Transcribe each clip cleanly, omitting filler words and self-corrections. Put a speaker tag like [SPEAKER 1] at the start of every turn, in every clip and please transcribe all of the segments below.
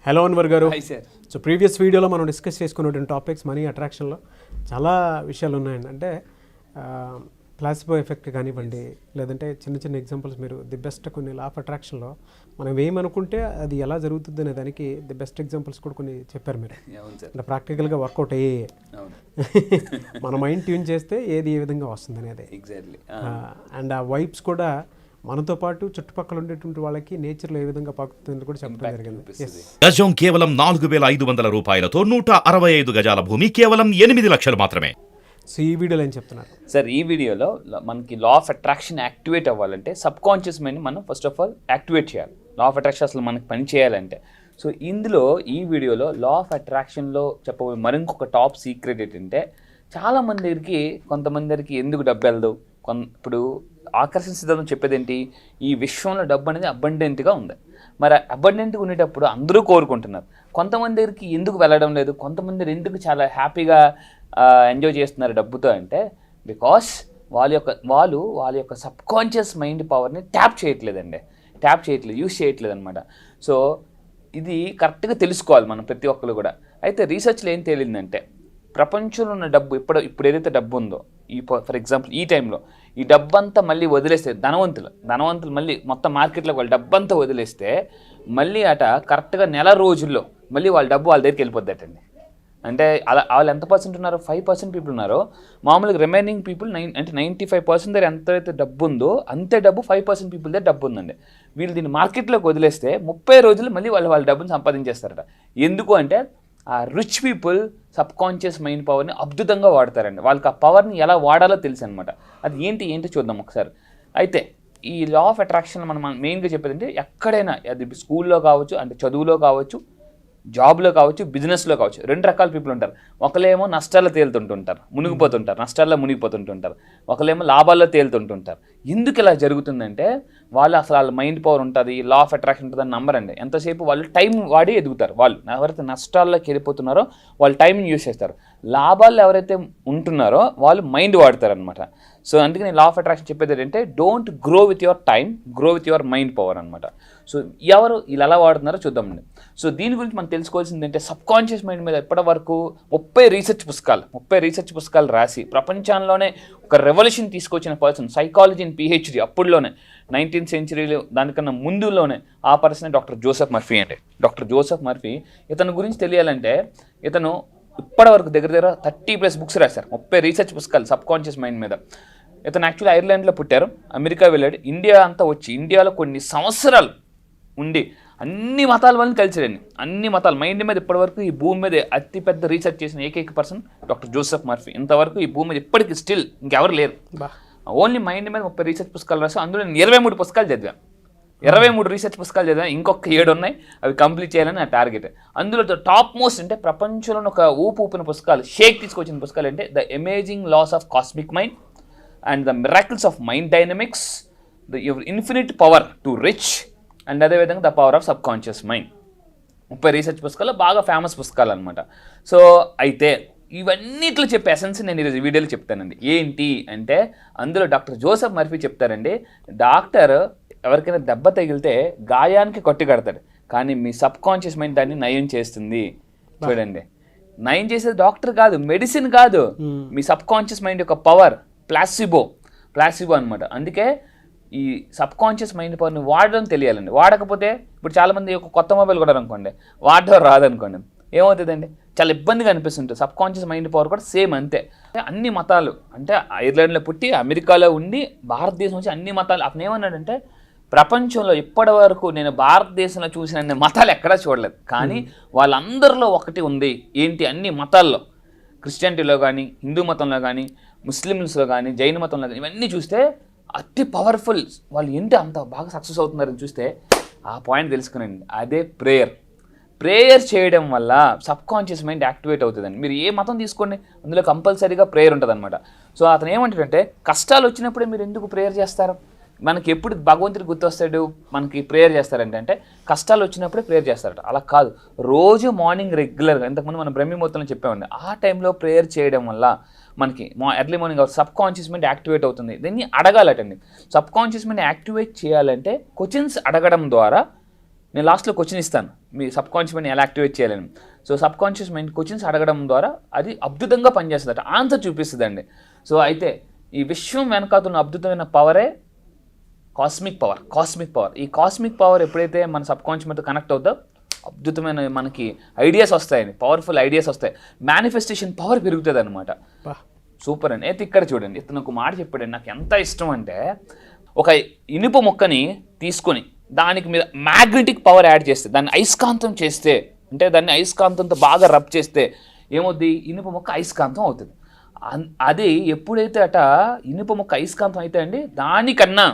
[SPEAKER 1] Hello Anwar గారు.
[SPEAKER 2] Hi sir.
[SPEAKER 1] So previous వీడియోలో మనం డిస్కస్ చేసుకున్నటువంటి టాపిక్స్ మనీ అట్రాక్షన్లో చాలా విషయాలు ఉన్నాయండి. అంటే ప్లాసిబో ఎఫెక్ట్ కానివ్వండి, లేదంటే చిన్న చిన్న ఎగ్జాంపుల్స్ మీరు ది బెస్ట్ కొన్ని లా ఆఫ్ అట్రాక్షన్లో మనం ఏమనుకుంటే అది ఎలా జరుగుతుంది అనే దానికి ది బెస్ట్ ఎగ్జాంపుల్స్ కూడా కొన్ని చెప్పారు మీరు. అంటే ప్రాక్టికల్గా వర్కౌట్ అయ్యే మన మైండ్ ట్యూన్ చేస్తే ఏది ఏ విధంగా వస్తుంది అనేది.
[SPEAKER 2] ఎగ్జాక్ట్లీ.
[SPEAKER 1] అండ్ ఆ వైబ్స్ కూడా మనతో పాటు చుట్టుపక్కల ఉండేటువంటి వాళ్ళకి నేచర్లో ఏ విధంగా పాకుతుందని కూడా చెప్పడం జరిగింది.
[SPEAKER 3] గజం కేవలం 4,500 రూపాయలతో 165 గజాల భూమి కేవలం 8 లక్షలు మాత్రమే.
[SPEAKER 1] సో ఈ వీడియోలో ఏం చెప్తున్నారు
[SPEAKER 2] సార్? ఈ వీడియోలో మనకి లా ఆఫ్ అట్రాక్షన్ యాక్టివేట్ అవ్వాలంటే సబ్ కాన్షియస్ మైండ్ మనం ఫస్ట్ ఆఫ్ ఆల్ యాక్టివేట్ చేయాలి. లా ఆఫ్ అట్రాక్షన్ అసలు మనకి పని చేయాలంటే సో ఇందులో ఈ వీడియోలో లా ఆఫ్ అట్రాక్షన్లో చెప్పబోయే మరింకొక టాప్ సీక్రెట్ ఏంటంటే చాలామంది దగ్గరికి కొంతమంది దగ్గరికి ఎందుకు డబ్బు వెళ్దు. ఇప్పుడు ఆకర్షణ సిద్ధాంతం చెప్పేది ఏంటి? ఈ విశ్వంలో డబ్బు అనేది అబండెంట్గా ఉంది. మరి అబండెంట్గా ఉండేటప్పుడు అందరూ కోరుకుంటున్నారు. కొంతమంది దగ్గరికి ఎందుకు వెళ్ళడం లేదు, కొంతమంది ఎందుకు చాలా హ్యాపీగా ఎంజాయ్ చేస్తున్నారు డబ్బుతో అంటే బికాస్ వాళ్ళ యొక్క సబ్ కాన్షియస్ మైండ్ పవర్ని ట్యాప్ చేయట్లేదండి. యూజ్ చేయట్లేదు అనమాట. సో ఇది కరెక్ట్గా తెలుసుకోవాలి మనం ప్రతి ఒక్కరు కూడా. అయితే రీసెర్చ్లో ఏం తేలిందంటే ప్రపంచంలో ఉన్న డబ్బు ఇప్పుడు ఏదైతే డబ్బు ఉందో ఫర్ ఎగ్జాంపుల్ ఈ టైంలో ఈ డబ్బంతా మళ్ళీ వదిలేస్తే ధనవంతులు మళ్ళీ మొత్తం మార్కెట్లో వాళ్ళ డబ్బంతా వదిలేస్తే మళ్ళీ కరెక్ట్గా నెల రోజుల్లో మళ్ళీ వాళ్ళ డబ్బు వాళ్ళ దగ్గరికి వెళ్ళిపోద్దటండి. అంటే అలా వాళ్ళు ఎంత పర్సెంట్ ఉన్నారో 5% పీపుల్ ఉన్నారో మామూలుగా రిమైనింగ్ పీపుల్ అంటే 95% దగ్గర ఎంతైతే డబ్బు ఉందో అంతే డబ్బు 5% పీపుల్ దగ్గర డబ్బు ఉందండి. వీళ్ళు దీన్ని మార్కెట్లోకి వదిలేస్తే 30 రోజులు మళ్ళీ వాళ్ళ డబ్బుని సంపాదించేస్తారట. ఎందుకు అంటే ఆ rich people sub conscious mind పవర్ని అద్భుతంగా వాడతారండి. వాళ్ళకి ఆ పవర్ని ఎలా వాడాలో తెలుసు అనమాట. అది ఏంటి చూద్దాం ఒకసారి. అయితే ఈ లా ఆఫ్ అట్రాక్షన్ మనం మెయిన్గా చెప్పేది అంటే ఎక్కడైనా అది స్కూల్లో కావచ్చు, అంటే చదువులో కావచ్చు, జాబ్లో కావచ్చు, బిజినెస్లో కావచ్చు, 2 రకాల పీపుల్ ఉంటారు. ఒకళ్ళేమో నష్టాల్లో తేలుతుంటుంటారు, నష్టాల్లో మునిగిపోతుంటారు. ఒకళ్ళేమో లాభాల్లో తేలుతుంటుంటారు. ఎందుకు ఇలా జరుగుతుందంటే వాళ్ళ మైండ్ పవర్ ఉంటుంది, లా ఆఫ్ అట్రాక్షన్ ఉంటుందని నమ్మరండి. ఎంతసేపు వాళ్ళు టైం వాడి ఎదుగుతారు. వాళ్ళు ఎవరైతే నష్టాల్లోకి వెళ్ళిపోతున్నారో వాళ్ళు టైంని యూజ్ చేస్తారు. లాభాల్లో ఎవరైతే ఉంటున్నారో వాళ్ళు మైండ్ వాడతారు అనమాట. సో అందుకని లా ఆఫ్ అట్రాక్షన్ చెప్పేది ఏంటంటే don't grow with your time, grow with your mind power అనమాట. సో ఎవరు ఇలా ఎలా వాడుతున్నారో చూద్దామండి. సో దీని గురించి మనం తెలుసుకోవాల్సింది ఏంటంటే సబ్ కాన్షియస్ మైండ్ మీద ఇప్పటి వరకు 30 రీసెర్చ్ పుస్తకాలు రాసి ప్రపంచంలోనే ఒక రెవల్యూషన్ తీసుకొచ్చిన person, psychology in PhD అప్పుడులోనే 19th సెంచరీలో దానికన్నా ముందులోనే ఆ పర్సన్ డాక్టర్ జోసెఫ్ మర్ఫీ అండి. డాక్టర్ జోసెఫ్ మర్ఫీ ఇతని గురించి తెలియాలంటే ఇతను ఇప్పటి వరకు దగ్గర 30+ బుక్స్ రాశారు, 30 రీసెర్చ్ పుస్తకాలు సబ్ కాన్షియస్ మైండ్ మీద. ఇతను యాక్చువల్లీ ఐర్లాండ్లో పుట్టారు, అమెరికా వెళ్ళాడు, ఇండియా అంతా వచ్చి ఇండియాలో కొన్ని సంవత్సరాలు ఉండి అన్ని మతాల వాళ్ళని కలిసాడండి. అన్ని మతాలు మైండ్ మీద ఇప్పటివరకు ఈ భూమి మీద అతిపెద్ద రీసెర్చ్ చేసిన ఏకైక పర్సన్ డాక్టర్ జోసెఫ్ మర్ఫీ. ఇంతవరకు ఈ భూమి మీద ఇప్పటికీ స్టిల్ ఇంకెవరు లేరు. ఓన్లీ మైండ్ మీద 30 రీసెర్చ్ పుస్తకాలు రాసి అందులో నేను 23 పుస్తకాలు చదివాను. 23 రీసెర్చ్ పుస్తకాలు చదివాను. ఇంకొక 7 ఉన్నాయి, అవి కంప్లీట్ చేయాలని నా టార్గెట్. అందులో టాప్ మోస్ట్ అంటే ప్రపంచంలో ఒక ఊపిన పుస్తకాలు, షేక్ తీసుకొచ్చిన పుస్తకాలు అంటే the amazing laws of cosmic mind and the miracles of mind dynamics, the your infinite power to rich and అదేవిధంగా the power of subconscious mind. 30 research పుస్తకాలు బాగా ఫేమస్ పుస్తకాలు అనమాట. సో అయితే ఇవన్నిట్లో చెప్పే ఎసెన్స్ నేను ఈరోజు వీడియోలో చెప్తానండి. ఏంటి అంటే అందులో డాక్టర్ జోసెఫ్ మర్ఫీ చెప్తారండి, డాక్టర్ ఎవరికైనా దెబ్బ తగిలితే గాయానికి కట్టు కడతాడు, కానీ మీ సబ్ కాన్షియస్ మైండ్ దాన్ని నయం చేస్తుంది. చూడండి, నయం చేసేది డాక్టర్ కాదు, మెడిసిన్ కాదు, మీ సబ్ కాన్షియస్ మైండ్ యొక్క పవర్, ప్లాసిబో అనమాట. అందుకే ఈ సబ్ కాన్షియస్ మైండ్ పవర్ని వాడడం తెలియాలండి. వాడకపోతే ఇప్పుడు చాలామంది ఒక కొత్త మొబైల్ కూడా అనుకోండి, వాడడం రాదనుకోండి, ఏమవుతుందండి? చాలా ఇబ్బందిగా అనిపిస్తుంటుంది. సబ్ కాన్షియస్ మైండ్ పవర్ కూడా సేమ్ అంతే. అన్ని మతాలు అంటే ఐర్లాండ్లో పుట్టి అమెరికాలో ఉండి భారతదేశం వచ్చి అన్ని మతాలు అతను ఏమన్నాడంటే ప్రపంచంలో ఇప్పటి వరకు నేను భారతదేశంలో చూసిన మతాలు ఎక్కడా చూడలేదు, కానీ వాళ్ళందరిలో ఒకటి ఉంది. ఏంటి? అన్ని మతాల్లో, క్రిస్టియానిటీలో కానీ, హిందూ మతంలో కానీ, ముస్లిమ్స్లో కానీ, జైన మతంలో కానీ, ఇవన్నీ చూస్తే అతి పవర్ఫుల్. వాళ్ళు ఏంటి అంత బాగా సక్సెస్ అవుతున్నారని చూస్తే ఆ పాయింట్ తెలుసుకునండి. అదే ప్రేయర్ చేయడం వల్ల సబ్ కాన్షియస్ మైండ్ యాక్టివేట్ అవుతుందండి. మీరు ఏ మతం తీసుకోండి, అందులో కంపల్సరీగా ప్రేయర్ ఉంటుంది అనమాట. సో అతను ఏమంటాడంటే కష్టాలు వచ్చినప్పుడే మీరు ఎందుకు ప్రేయర్ చేస్తారు? మనకి ఎప్పుడు భగవంతుడు గుర్తొస్తాడు మనకి ప్రేయర్ చేస్తారంటే కష్టాలు వచ్చినప్పుడే ప్రేయర్ చేస్తారట. అలా కాదు, రోజు మార్నింగ్ రెగ్యులర్గా, ఇంతకుముందు మనం బ్రహ్మముహూర్తంలో చెప్పామండి, ఆ టైంలో ప్రేయర్ చేయడం వల్ల మనకి early morning sub conscious mind activate అవుతుంది. దీన్ని అడగాలటండి. సబ్ కాన్షియస్ మైండ్ యాక్టివేట్ చేయాలంటే క్వశ్చన్స్ అడగడం ద్వారా, నేను లాస్ట్లో క్వశ్చన్ ఇస్తాను, మీ సబ్ కాన్షియస్ మైండ్ ఎలా యాక్టివేట్ చేయాలని. So sub conscious mind questions అడగడం ద్వారా అది అద్భుతంగా పనిచేస్తుందట, ఆన్సర్ చూపిస్తుందండి. సో అయితే ఈ విశ్వం వెనకాతున్న అద్భుతమైన పవరే కాస్మిక్ పవర్. ఈ కాస్మిక్ పవర్ ఎప్పుడైతే మన సబ్ కాన్షియస్ మైండ్తో కనెక్ట్ అవుతుందో అద్భుతమైన మనకి ఐడియాస్ వస్తాయండి, పవర్ఫుల్ ఐడియాస్ వస్తాయి, మేనిఫెస్టేషన్ పవర్ పెరుగుతుంది అనమాట. సూపర్ అండి. అయితే ఇక్కడ చూడండి, ఇతను ఒక మాట చెప్పాడండి, నాకు ఎంత ఇష్టం అంటే, ఒక ఇనుప మొక్కని తీసుకొని దానికి మీద మ్యాగ్నెటిక్ పవర్ యాడ్ చేస్తే, దాన్ని అయస్కాంతం చేస్తే, అంటే దాన్ని అయస్కాంతంతో బాగా రబ్ చేస్తే ఏమవుద్ది, ఇనుప మొక్క అయస్కాంతం అవుతుంది. అది ఎప్పుడైతే ఇనుప మొక్క అయస్కాంతం అయితే అండి, దానికన్నా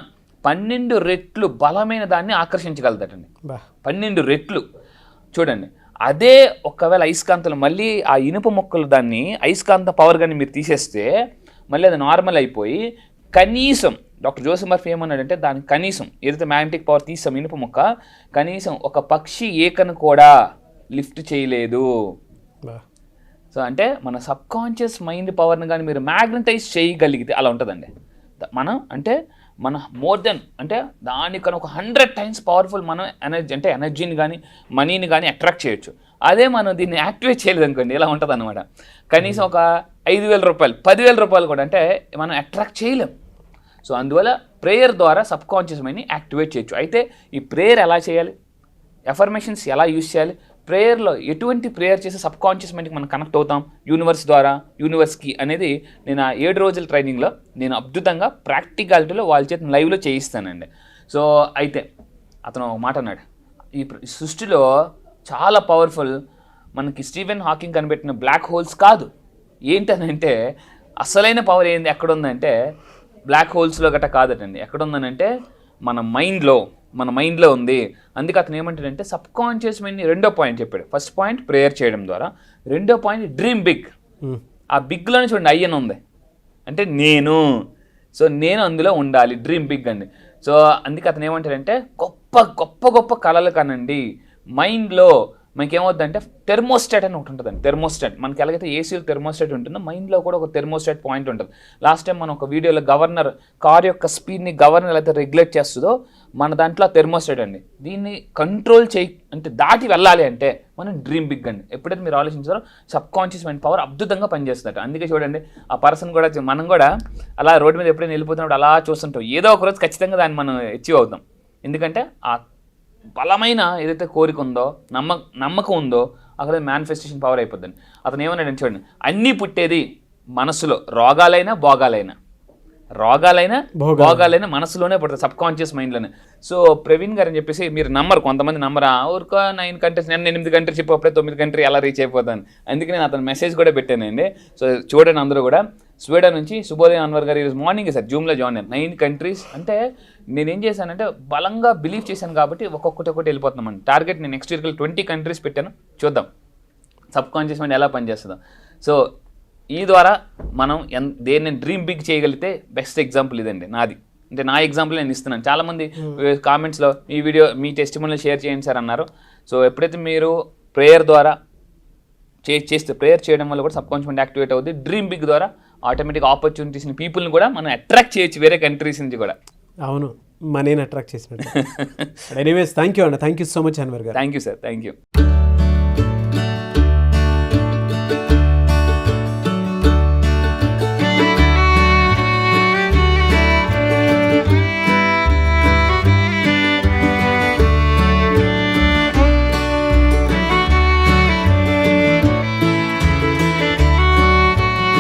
[SPEAKER 2] 12 రెట్లు బలమైన దాన్ని ఆకర్షించగలుగుతాడండి. 12 రెట్లు. చూడండి, అదే ఒకవేళ అయస్కాంతం మళ్ళీ ఆ ఇనుప మొక్కలు దాన్ని అయస్కాంత పవర్ కానీ మీరు తీసేస్తే మళ్ళీ అది నార్మల్ అయిపోయి కనీసం డాక్టర్ జోసెఫ్ మర్ఫీ ఏమన్నాడంటే, దానికి కనీసం ఏదైతే మ్యాగ్నెటిక్ పవర్ తీసాం ఇనుప మొక్క, కనీసం ఒక పక్షి ఏకను కూడా లిఫ్ట్ చేయలేదు. సో అంటే మన సబ్ కాన్షియస్ మైండ్ పవర్ని కానీ మీరు మ్యాగ్నటైజ్ చేయగలిగితే అలా ఉంటుందండి. మన మోర్ దెన్ అంటే దానికన్నా ఒక 100 times పవర్ఫుల్ మనం ఎనర్జీని కానీ మనీని కానీ అట్రాక్ట్ చేయొచ్చు. అదే మనం దీన్ని యాక్టివేట్ చేయలేదు అనుకోండి, ఇలా ఉంటుంది అనమాట. కనీసం ఒక 5,000 రూపాయలు 10,000 రూపాయలు కూడా అంటే మనం అట్రాక్ట్ చేయలేం. సో అందువల్ల ప్రేయర్ ద్వారా సబ్ కాన్షియస్ మైండ్ని యాక్టివేట్ చేయొచ్చు. అయితే ఈ ప్రేయర్ ఎలా చేయాలి, ఎఫర్మేషన్స్ ఎలా యూజ్ చేయాలి, ప్రేయర్లో ఎటువంటి ప్రేయర్ చేసి సబ్ కాన్షియస్ మైండ్కి మనం కనెక్ట్ అవుతాం యూనివర్స్ ద్వారా, యూనివర్స్కి అనేది నేను ఆ 7 రోజుల ట్రైనింగ్లో నేను అద్భుతంగా ప్రాక్టికాలిటీలో వాళ్ళ చేత లైవ్లో చేయిస్తానండి. సో అయితే అతను మాట అన్నాడు, ఈ సృష్టిలో చాలా పవర్ఫుల్ మనకి స్టీవెన్ హాకింగ్ కనిపెట్టిన బ్లాక్ హోల్స్ కాదు. ఏంటనంటే అసలైన పవర్ ఏంది ఎక్కడుందంటే బ్లాక్ హోల్స్లో గట్రా కాదటండి. ఎక్కడుందనంటే మన మైండ్లో ఉంది. అందుకే అతను ఏమంటాడంటే సబ్ కాన్షియస్ మైండ్ని 2వ పాయింట్ చెప్పాడు. ఫస్ట్ పాయింట్ ప్రేయర్ చేయడం ద్వారా, 2వ పాయింట్ డ్రీమ్ బిగ్. ఆ బిగ్లోనే చూడండి అయ్యను ఉంది అంటే నేను అందులో ఉండాలి, డ్రీమ్ బిగ్ అండి. సో అందుకే అతను ఏమంటాడంటే గొప్ప కళలు కనండి. మైండ్లో మనకి ఏమవుతుందంటే థెర్మోస్టాట్ అని ఒకటి ఉంటుందండి. థెర్మోస్టాట్ మనకి ఎలాగైతే ఏసీలో థెర్మోస్టాట్ ఉంటుందో మైండ్లో కూడా ఒక థెర్మోస్టాట్ పాయింట్ ఉంటుంది. లాస్ట్ టైం మనం ఒక వీడియోలో కార్ యొక్క స్పీడ్ని గవర్నర్ అయితే రెగ్యులేట్ చేస్తుందో మన దాంట్లో థెర్మోస్టాట్ అండి. దీన్ని కంట్రోల్ అంటే దాటి వెళ్ళాలి అంటే మనం డ్రీమ్ బిగ్ అండి. ఎప్పుడైతే మీరు ఆలోచించారో సబ్ కాన్షియస్ మైండ్ పవర్ అద్భుతంగా పనిచేస్తుందట. అందుకే చూడండి ఆ పర్సన్ కూడా మనం కూడా అలా రోడ్డు మీద ఎప్పుడైనా వెళ్ళిపోతున్నప్పుడు అలా చూస్తుంటాం, ఏదో ఒక రోజు ఖచ్చితంగా దాన్ని మనం అచీవ్ అవుతాం. ఎందుకంటే ఆ బలమైన ఏదైతే కోరిక ఉందో, నమ్మకం ఉందో అక్కడ మేనిఫెస్టేషన్ పవర్ అయిపోద్దండి. అతను ఏమన్నాడు చూడండి, అన్నీ పుట్టేది మనసులో, రోగాలైనా భోగాలైనా మనసులోనే పడుతుంది, సబ్ కాన్షియస్ మైండ్లోనే. సో ప్రవీణ్ గారు అని చెప్పేసి మీరు నమ్మరు, కొంతమంది నమ్మరా, ఊరుకో 9 కంట్రీస్, నేను 8 కంట్రీస్ చెప్పి అప్పుడే 9 కంట్రీ ఎలా రీచ్ అయిపోతాను. అందుకే నేను అతను మెసేజ్ కూడా పెట్టానండి. సో చూడండి, అందరూ కూడా స్వీడన్ నుంచి శుభోదయం అన్వర్ గారు ఈరోజు మార్నింగ్ సార్ జూమ్లో జాయిన్ అయ్యారు. 9 కంట్రీస్ అంటే నేనేం చేశానంటే బలంగా బిలీవ్ చేశాను కాబట్టి ఒక్కొక్కటి వెళ్ళిపోతున్నామండి. టార్గెట్ నేను నెక్స్ట్ ఇయర్కి 20 కంట్రీస్ పెట్టాను. చూద్దాం సబ్ కాన్షియస్ మైండ్ ఎలా పనిచేస్తుందో. సో ఈ ద్వారా మనం దేన్ని డ్రీమ్ బిగ్ చేయగలిగితే బెస్ట్ ఎగ్జాంపుల్ ఇదండి నాది. అంటే నా ఎగ్జాంపుల్ నేను ఇస్తున్నాను. చాలామంది కామెంట్స్లో ఈ వీడియో మీ టెస్టిమోనియల్ షేర్ చేయండి సార్ అన్నారు. సో ఎప్పుడైతే మీరు ప్రేయర్ ద్వారా చేస్తే, ప్రేయర్ చేయడం వల్ల కూడా సబ్ కాన్షియస్ మైండ్ యాక్టివేట్ అవుతుంది. డ్రీమ్ బిగ్ ద్వారా ఆటోమేటిక్ ఆపర్చునిటీస్ని, పీపుల్ని కూడా మనం అట్రాక్ట్ చేయొచ్చు వేరే కంట్రీస్ నుంచి కూడా.
[SPEAKER 1] అవును, మనీని అట్రాక్ట్ చేసినట్టు. Anyways thank you so much Anwar garu.
[SPEAKER 2] Thank you sir, thank you.